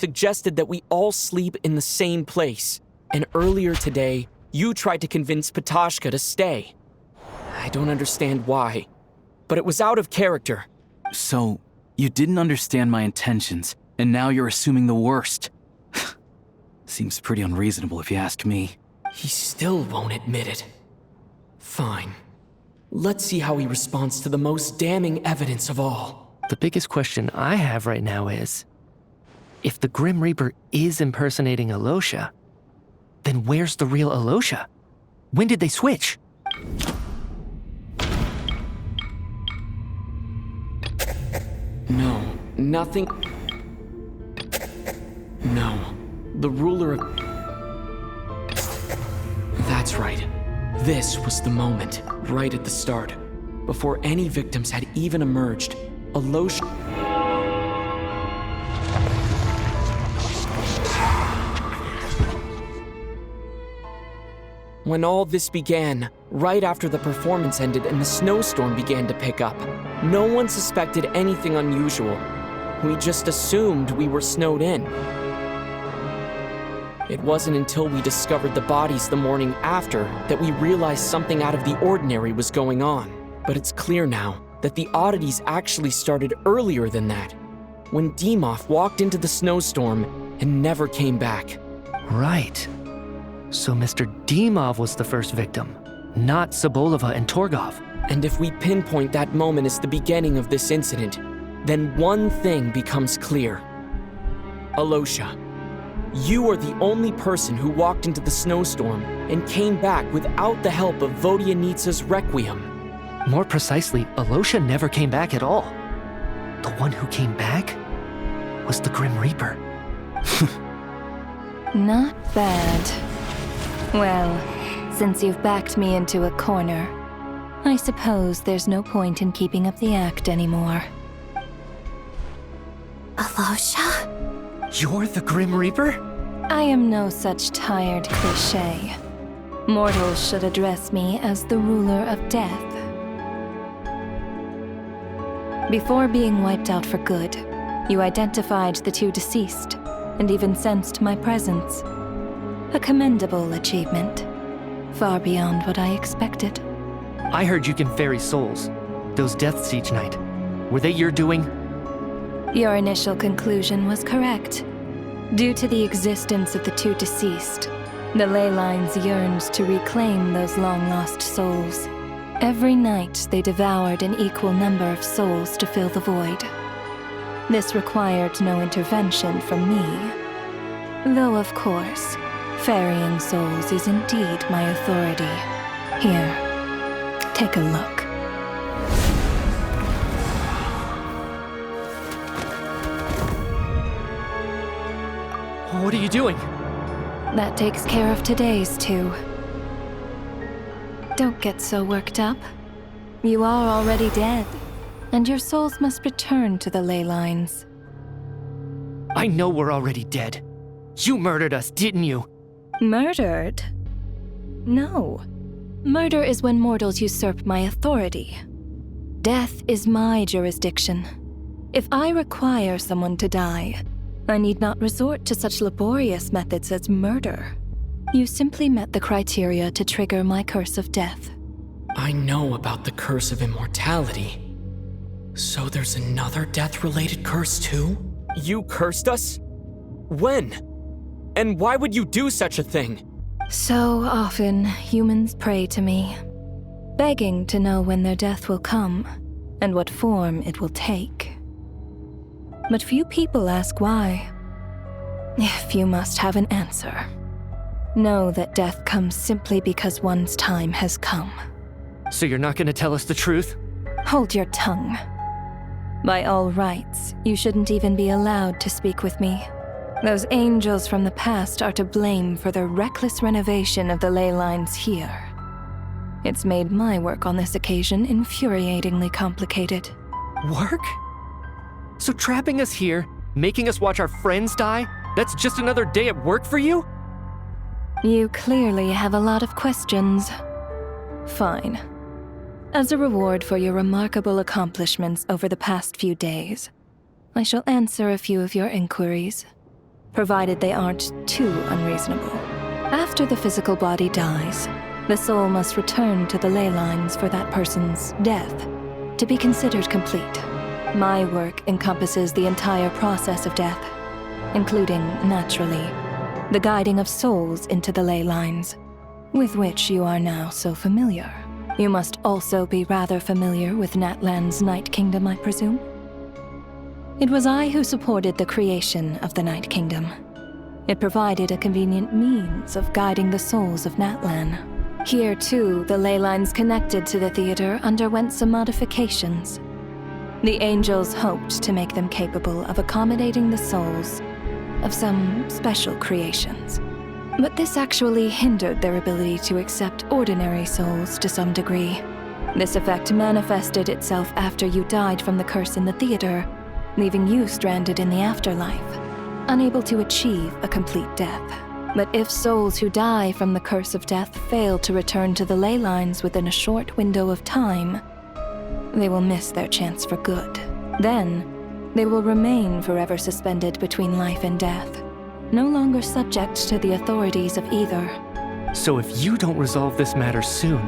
suggested that we all sleep in the same place. And earlier today, you tried to convince Patoshka to stay. I don't understand why, but it was out of character. So, you didn't understand my intentions, and now you're assuming the worst. Seems pretty unreasonable if you ask me. He still won't admit it. Fine. Let's see how he responds to the most damning evidence of all. The biggest question I have right now is, if the Grim Reaper is impersonating Alosha, then where's the real Alosha? When did they switch? No, nothing. No, the ruler of... That's right. This was the moment, right at the start. Before any victims had even emerged, Alosha... When all this began, right after the performance ended and the snowstorm began to pick up, no one suspected anything unusual. We just assumed we were snowed in. It wasn't until we discovered the bodies the morning after that we realized something out of the ordinary was going on. But it's clear now that the oddities actually started earlier than that, when Dimov walked into the snowstorm and never came back. Right. So Mr. Dimov was the first victim, not Sobolova and Torgov. And if we pinpoint that moment as the beginning of this incident, then one thing becomes clear. Alosha, you are the only person who walked into the snowstorm and came back without the help of Vodyanitsa's Requiem. More precisely, Alosha never came back at all. The one who came back was the Grim Reaper. Not bad. Well, since you've backed me into a corner, I suppose there's no point in keeping up the act anymore. Alosha? You're the Grim Reaper? I am no such tired cliché. Mortals should address me as the ruler of death. Before being wiped out for good, you identified the two deceased, and even sensed my presence. A commendable achievement, far beyond what I expected. I heard you can ferry souls. Those deaths each night. Were they your doing? Your initial conclusion was correct. Due to the existence of the two deceased, the ley lines yearned to reclaim those long-lost souls. Every night, they devoured an equal number of souls to fill the void. This required no intervention from me. Though, of course, ferrying souls is indeed my authority. Here, take a look. What are you doing? That takes care of today's too. Don't get so worked up. You are already dead, and your souls must return to the ley lines. I know we're already dead. You murdered us, didn't you? Murdered? No. Murder is when mortals usurp my authority. Death is my jurisdiction. If I require someone to die, I need not resort to such laborious methods as murder. You simply met the criteria to trigger my curse of death. I know about the curse of immortality. So there's another death-related curse too? You cursed us? When? And why would you do such a thing? So often, humans pray to me, begging to know when their death will come and what form it will take. But few people ask why. If you must have an answer, know that death comes simply because one's time has come. So you're not gonna tell us the truth? Hold your tongue. By all rights, you shouldn't even be allowed to speak with me. Those angels from the past are to blame for the reckless renovation of the ley lines here. It's made my work on this occasion infuriatingly complicated. Work? So trapping us here, making us watch our friends die, that's just another day at work for you? You clearly have a lot of questions. Fine. As a reward for your remarkable accomplishments over the past few days, I shall answer a few of your inquiries. provided they aren't too unreasonable. After the physical body dies, the soul must return to the ley lines for that person's death to be considered complete. My work encompasses the entire process of death, including, naturally, the guiding of souls into the ley lines, with which you are now so familiar. You must also be rather familiar with Natlan's Night Kingdom, I presume? It was I who supported the creation of the Night Kingdom. It provided a convenient means of guiding the souls of Natlan. Here, too, the ley lines connected to the theater underwent some modifications. The angels hoped to make them capable of accommodating the souls of some special creations. But this actually hindered their ability to accept ordinary souls to some degree. This effect manifested itself after you died from the curse in the theater, leaving you stranded in the afterlife, unable to achieve a complete death. But if souls who die from the curse of death fail to return to the ley lines within a short window of time, they will miss their chance for good. Then, they will remain forever suspended between life and death, no longer subject to the authorities of either. So if you don't resolve this matter soon,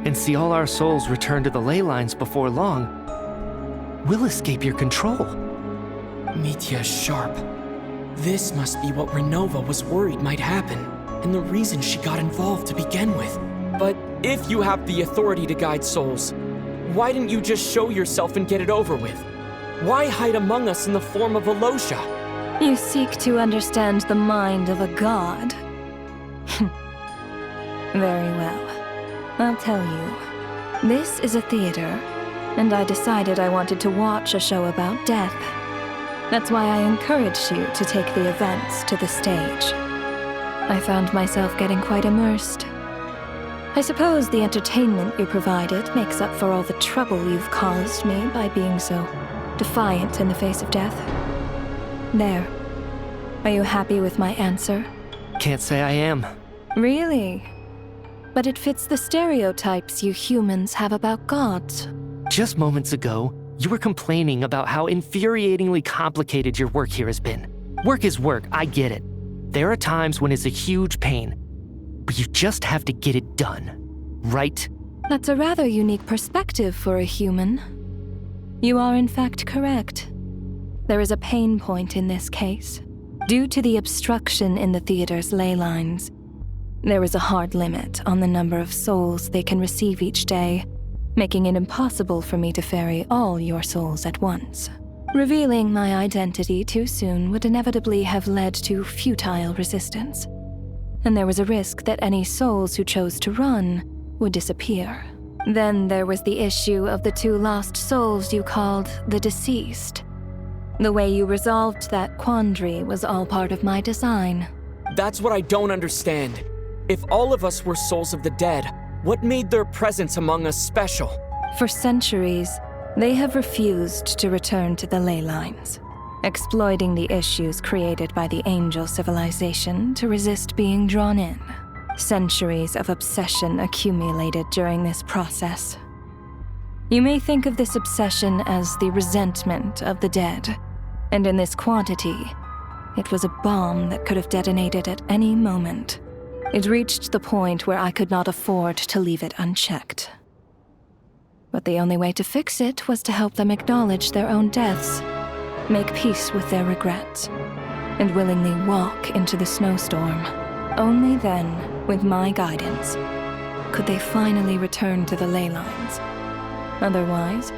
and see all our souls return to the ley lines before long, we'll escape your control. Mitya's sharp. This must be what Ronova was worried might happen, and the reason she got involved to begin with. But if you have the authority to guide souls, why didn't you just show yourself and get it over with? Why hide among us in the form of Alosha? You seek to understand the mind of a god. Very well. I'll tell you. This is a theater, and I decided I wanted to watch a show about death. That's why I encouraged you to take the events to the stage. I found myself getting quite immersed. I suppose the entertainment you provided makes up for all the trouble you've caused me by being so defiant in the face of death. There. Are you happy with my answer? Can't say I am. Really? But it fits the stereotypes you humans have about gods. Just moments ago, you were complaining about how infuriatingly complicated your work here has been. Work is work, I get it. There are times when it's a huge pain, but you just have to get it done, right? That's a rather unique perspective for a human. You are in fact correct. There is a pain point in this case. Due to the obstruction in the theater's ley lines, there is a hard limit on the number of souls they can receive each day, making it impossible for me to ferry all your souls at once. Revealing my identity too soon would inevitably have led to futile resistance, and there was a risk that any souls who chose to run would disappear. Then there was the issue of the 2 lost souls you called the deceased. The way you resolved that quandary was all part of my design. That's what I don't understand. If all of us were souls of the dead, what made their presence among us special? For centuries, they have refused to return to the ley lines, exploiting the issues created by the angel civilization to resist being drawn in. Centuries of obsession accumulated during this process. You may think of this obsession as the resentment of the dead, and in this quantity, it was a bomb that could have detonated at any moment. It reached the point where I could not afford to leave it unchecked. But the only way to fix it was to help them acknowledge their own deaths, make peace with their regrets, and willingly walk into the snowstorm. Only then, with my guidance, could they finally return to the ley lines. Otherwise,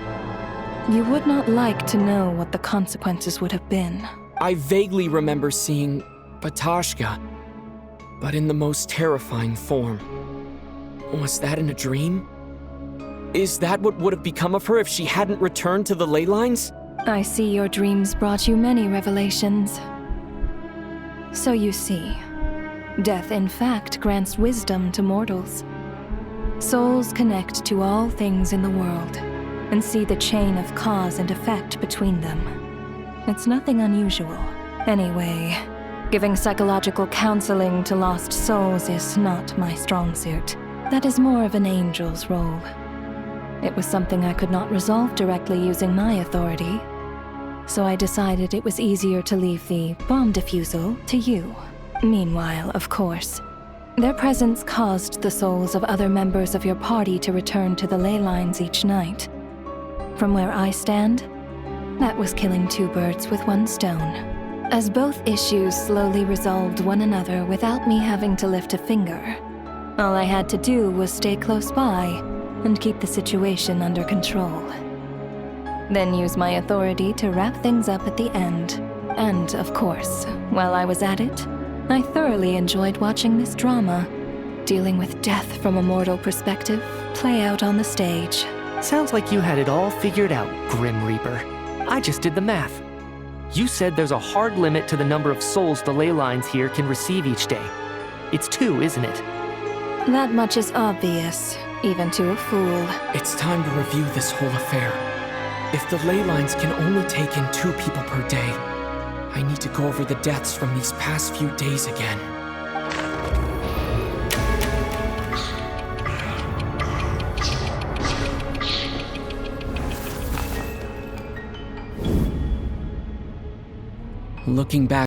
you would not like to know what the consequences would have been. I vaguely remember seeing Batashka, but in the most terrifying form. Was that in a dream? Is that what would have become of her if she hadn't returned to the ley lines? I see your dreams brought you many revelations. So you see, death in fact grants wisdom to mortals. Souls connect to all things in the world and see the chain of cause and effect between them. It's nothing unusual. Anyway, giving psychological counseling to lost souls is not my strong suit. That is more of an angel's role. It was something I could not resolve directly using my authority, so I decided it was easier to leave the bomb defusal to you. Meanwhile, of course, their presence caused the souls of other members of your party to return to the ley lines each night. From where I stand, that was killing two birds with one stone. As both issues slowly resolved one another without me having to lift a finger, all I had to do was stay close by and keep the situation under control. Then use my authority to wrap things up at the end. And, of course, while I was at it, I thoroughly enjoyed watching this drama, dealing with death from a mortal perspective, play out on the stage. Sounds like you had it all figured out, Grim Reaper. I just did the math. You said there's a hard limit to the number of souls the ley lines here can receive each day. It's 2, isn't it? That much is obvious, even to a fool. It's time to review this whole affair. If the ley lines can only take in 2 people per day, I need to go over the deaths from these past few days again. Looking back